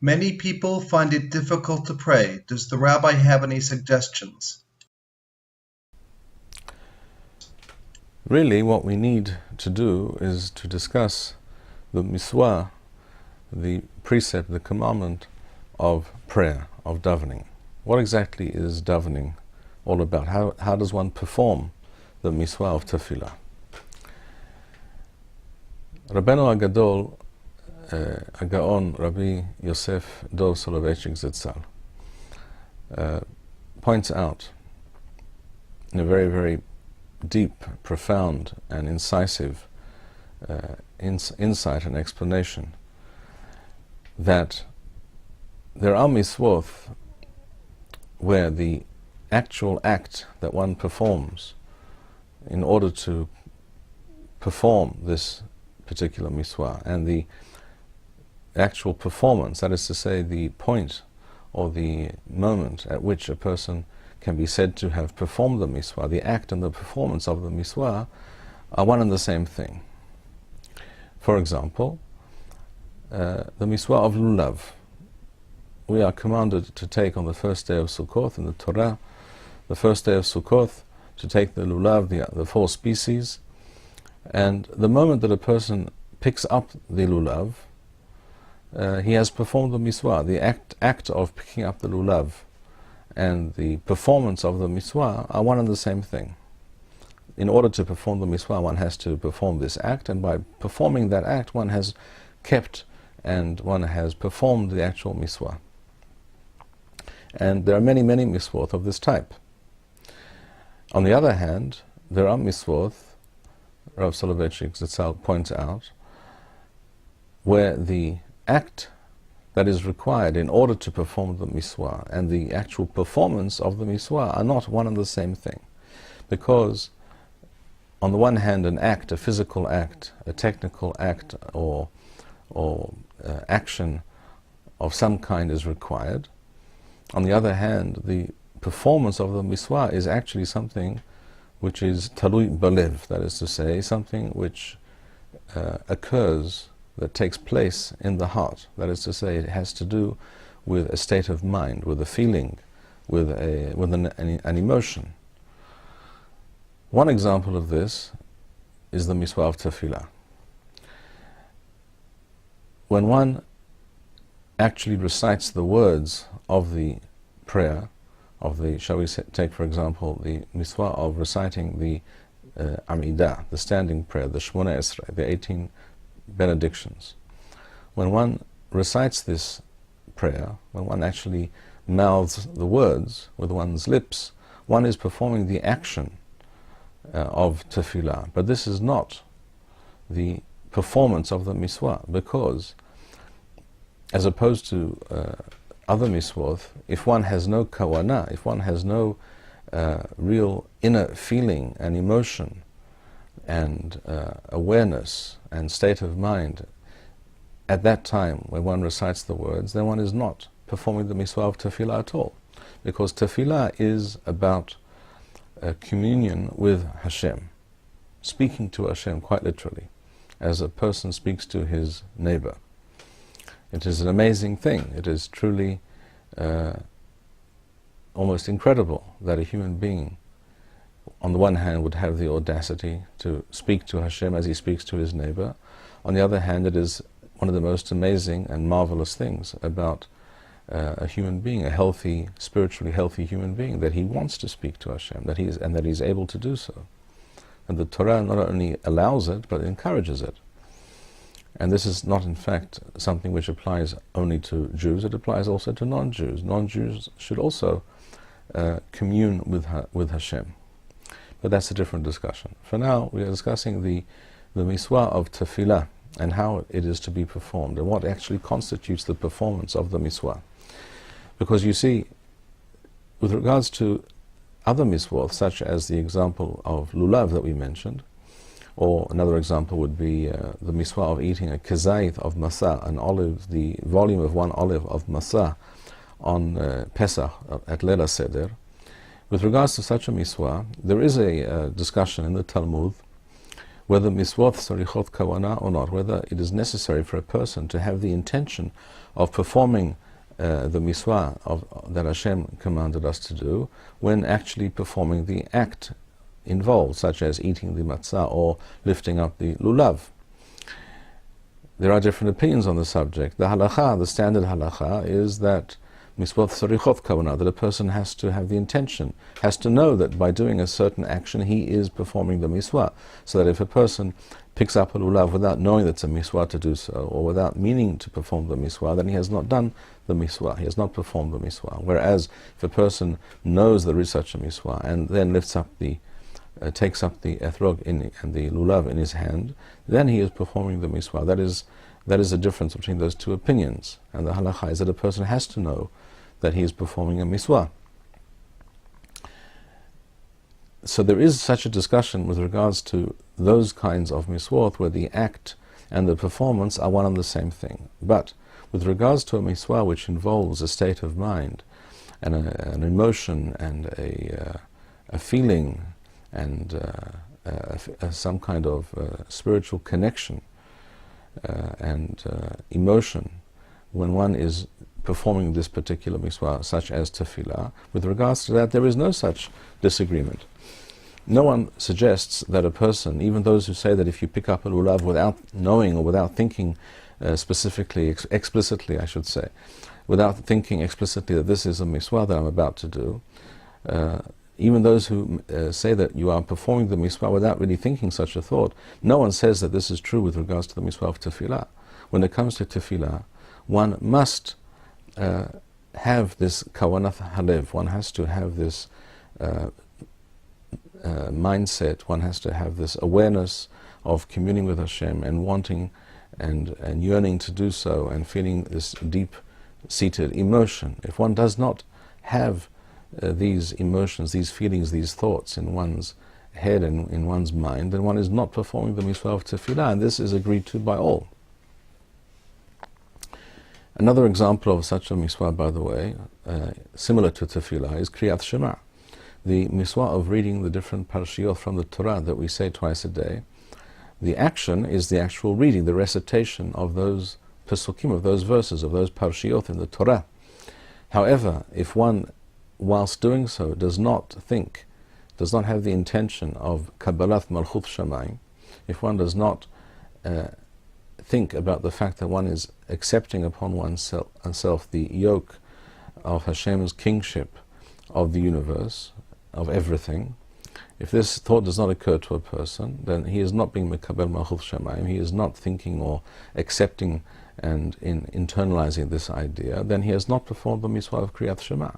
Many people find it difficult to pray. Does the rabbi have any suggestions? Really, what we need to do is to discuss the mitzvah, the precept, the commandment of prayer, of davening. What exactly is davening all about? How does one perform the mitzvah of tefillah? Rabbeinu Agadol, Agaon, Rabbi Yosef Dov Soloveitchik Zitzal, points out in a very, very deep, profound and incisive insight and explanation that there are mitzvot where the actual act that one performs in order to perform this particular mitzvah, and the actual performance, that is to say the point or the moment at which a person can be said to have performed the mitzvah, the act and the performance of the mitzvah are one and the same thing. For example, the mitzvah of lulav. We are commanded to take on the first day of Sukkot in the Torah, the first day of Sukkot, to take the lulav, the 4 species, and the moment that a person picks up the lulav, he has performed the mitzvah. The act of picking up the lulav and the performance of the mitzvah are one and the same thing. In order to perform the mitzvah, one has to perform this act, and by performing that act, one has kept and one has performed the actual mitzvah. And there are many, many mitzvot of this type. On the other hand, there are mitzvot, Rav Soloveitchik Zitzal points out, where the act that is required in order to perform the mitzvah and the actual performance of the mitzvah are not one and the same thing. Because on the one hand, an act, a physical act, a technical act or action of some kind is required. On the other hand, the performance of the mitzvah is actually something which is talui balev, that is to say, something which occurs, that takes place in the heart. That is to say, it has to do with a state of mind, with a feeling, with an emotion. One example of this is the mitzvah of tefillah. When one actually recites the words of the prayer, shall we take for example the mitzvah of reciting the Amidah, the standing prayer, the Shmona Esrei, the 18 benedictions. When one recites this prayer, when one actually mouths the words with one's lips, one is performing the action of tefillah. But this is not the performance of the mitzvah, because as opposed to other mitzvot, if one has no kavanah, if one has no real inner feeling and emotion and awareness and state of mind at that time when one recites the words, then one is not performing the mitzvah of tefillah at all. Because tefillah is about communion with Hashem, speaking to Hashem quite literally, as a person speaks to his neighbor. It is an amazing thing. It is truly almost incredible that a human being, on the one hand, would have the audacity to speak to Hashem as he speaks to his neighbor. On the other hand, it is one of the most amazing and marvelous things about a human being, a healthy, spiritually healthy human being, that he wants to speak to Hashem, that he's able to do so. And the Torah not only allows it, but encourages it. And this is not, in fact, something which applies only to Jews. It applies also to non-Jews. Non-Jews should also commune with Hashem. But that's a different discussion. For now, we are discussing the mitzvah of tefillah and how it is to be performed and what actually constitutes the performance of the mitzvah. Because you see, with regards to other mitzvot, such as the example of lulav that we mentioned, or another example would be the mitzvah of eating a kezayit of masa, an olive, the volume of 1 olive of masa on Pesach at Leil HaSeder. With regards to such a mitzvah, there is a discussion in the Talmud whether miswot sarichot kawana or not, whether it is necessary for a person to have the intention of performing the miswah that Hashem commanded us to do when actually performing the act involved, such as eating the matzah or lifting up the lulav. There are different opinions on the subject. The halakha, the standard halakha, is that miswot sarichot kavanah, that a person has to have the intention, has to know that by doing a certain action he is performing the miswah. So that if a person picks up a lulav without knowing that it's a miswah to do so, or without meaning to perform the miswah, then he has not done the miswah, he has not performed the miswah. Whereas if a person knows there is such a miswah and then lifts up the takes up the ethrog and the lulav in his hand, then he is performing the miswah. That is the difference between those two opinions. And the halakha is that a person has to know that he is performing a miswah. So there is such a discussion with regards to those kinds of miswot where the act and the performance are one and the same thing. But with regards to a miswah which involves a state of mind and an emotion and a feeling and some kind of spiritual connection and emotion, when one is performing this particular miswah, such as tefillah, with regards to that there is no such disagreement. No one suggests that a person, even those who say that if you pick up a lulav without knowing or without thinking explicitly, I should say, without thinking explicitly that this is a miswah that I'm about to do, even those who say that you are performing the miswah without really thinking such a thought, no one says that this is true with regards to the miswah of tefillah. When it comes to tefillah, one must have this kawanat halev, one has to have this mindset, one has to have this awareness of communing with Hashem and wanting and yearning to do so and feeling this deep-seated emotion. If one does not have these emotions, these feelings, these thoughts in one's head and in one's mind, then one is not performing the mitzvah of tefillah, and this is agreed to by all. Another example of such a mitzvah, by the way, similar to tefillah, is Kriyat Shema, the mitzvah of reading the different parashiyot from the Torah that we say twice a day. The action is the actual reading, the recitation of those pesukim, of those verses, of those parashiyot in the Torah. However, if one, whilst doing so, does not think, does not have the intention of Kabbalat Malchut Shamayim, if one does not think about the fact that one is accepting upon oneself the yoke of Hashem's kingship of the universe, of everything, if this thought does not occur to a person, then he is not being Mekabel Malchut Shamayim, he is not thinking or accepting and internalizing this idea, then he has not performed the mitzvah of Kriyat Shema.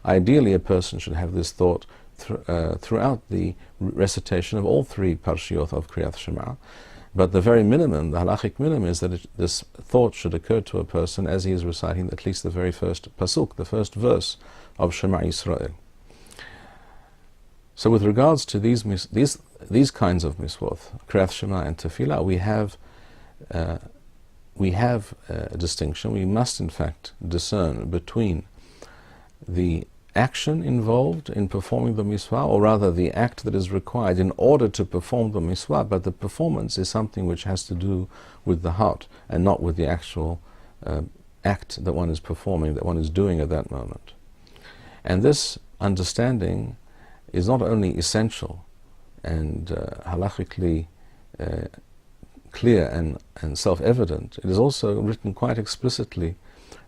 Ideally, a person should have this thought throughout the recitation of all three parashiyot of Kriyat Shema, but the very minimum, the halachic minimum, is that this thought should occur to a person as he is reciting at least the very first pasuk, the first verse of Shema Yisrael. So with regards to these kinds of miswot, Kriyat Shema and Tefillah, we have a distinction. We must in fact discern between the action involved in performing the miswah, or rather the act that is required in order to perform the miswah, but the performance is something which has to do with the heart and not with the actual act that one is performing, that one is doing at that moment. And this understanding is not only essential and halachically clear and self-evident, it is also written quite explicitly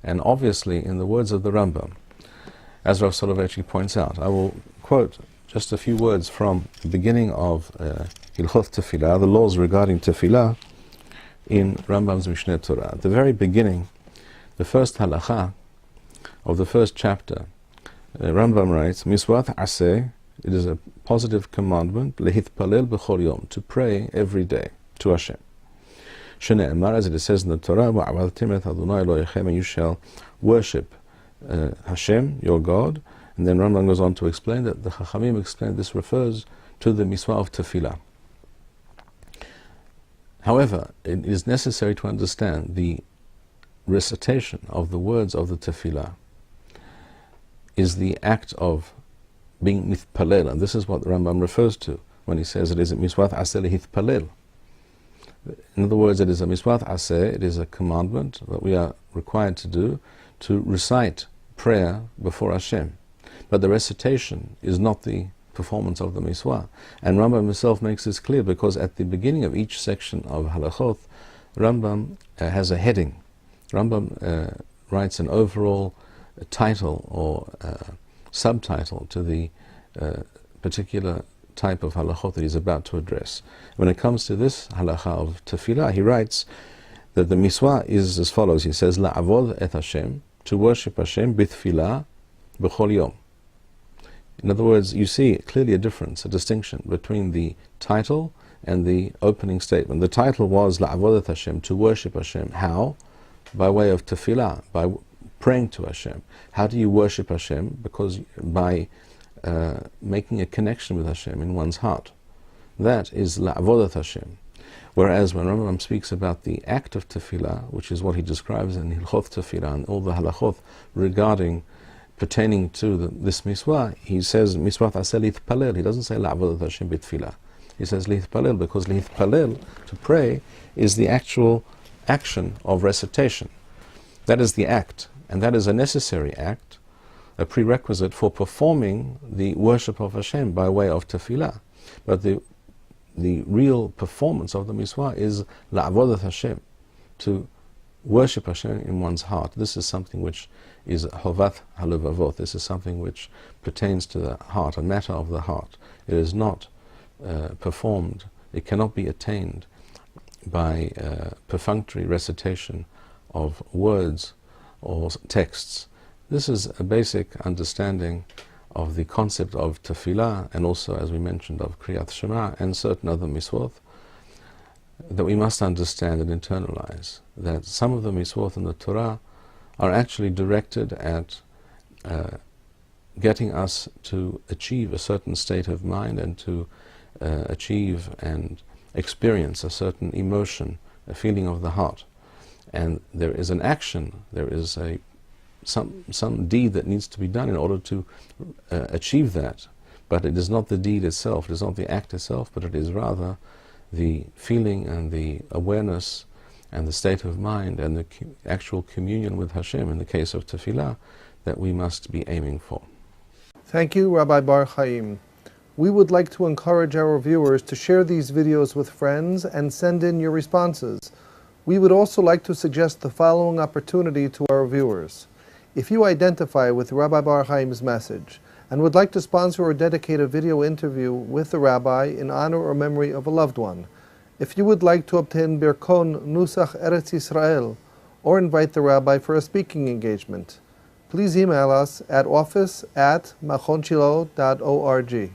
and obviously in the words of the Rambam, as Rav Soloveitchik points out. I will quote just a few words from the beginning of Hilchot Tefillah, the laws regarding Tefillah, in Rambam's Mishneh Torah. At the very beginning, the first halacha of the first chapter, Rambam writes, Miswat aseh, it is a positive commandment, lehitpalel b'chol yom, to pray every day to Hashem. Shene'emar, as it says in the Torah, Wa'avaltem et Adonai Elohechem, and you shall worship Hashem, your God. And then Rambam goes on to explain that the Chachamim explain this refers to the mitzvah of tefillah. However, it is necessary to understand the recitation of the words of the tefillah is the act of being mithpalel, and this is what the Rambam refers to when he says it is mitzvah aseh lehithpalel, In other words, it is a miswat aseh, it is a commandment that we are required to do, to recite prayer before Hashem. But the recitation is not the performance of the miswah. And Rambam himself makes this clear, because at the beginning of each section of halachot, Rambam has a heading. Rambam writes an overall title or subtitle to the particular type of halachot that he's about to address. When it comes to this halacha of tefillah, he writes that the miswah is as follows. He says, La'avod et Hashem, to worship Hashem, b'tefillah, b'chol yom. In other words, you see clearly a difference, a distinction between the title and the opening statement. The title was La'avod et Hashem, to worship Hashem. How? By way of tefillah, by praying to Hashem. How do you worship Hashem? Because by making a connection with Hashem in one's heart. That is La'avodat Hashem. Whereas when Rambam speaks about the act of tefillah, which is what he describes in Hilchot Tefillah and all the halachot regarding, pertaining to this miswah, he says, Miswat aseh lithpalel. He doesn't say La'avodat Hashem b'tefillah. He says lithpalel, because lithpalel, to pray, is the actual action of recitation. That is the act, and that is a necessary act, a prerequisite for performing the worship of Hashem by way of tefillah. But the real performance of the miswah is la'avodat Hashem, to worship Hashem in one's heart. This is something which is hovat halevavot. This is something which pertains to the heart, a matter of the heart. It is not performed, it cannot be attained by perfunctory recitation of words or texts. This is a basic understanding of the concept of tefillah, and also, as we mentioned, of kriyat shema and certain other miswot, that we must understand and internalize. That some of the miswot in the Torah are actually directed at getting us to achieve a certain state of mind and to achieve and experience a certain emotion, a feeling of the heart. And there is an action, there is some deed that needs to be done in order to achieve that. But it is not the deed itself, it is not the act itself, but it is rather the feeling and the awareness and the state of mind and the actual communion with Hashem, in the case of tefillah, that we must be aiming for. Thank you, Rabbi Bar-Hayim. We would like to encourage our viewers to share these videos with friends and send in your responses. We would also like to suggest the following opportunity to our viewers. If you identify with Rabbi Bar-Hayim's message and would like to sponsor or dedicate a video interview with the rabbi in honor or memory of a loved one, if you would like to obtain Birkon Nusach Eretz Yisrael or invite the rabbi for a speaking engagement, please email us at office@machonshilo.org.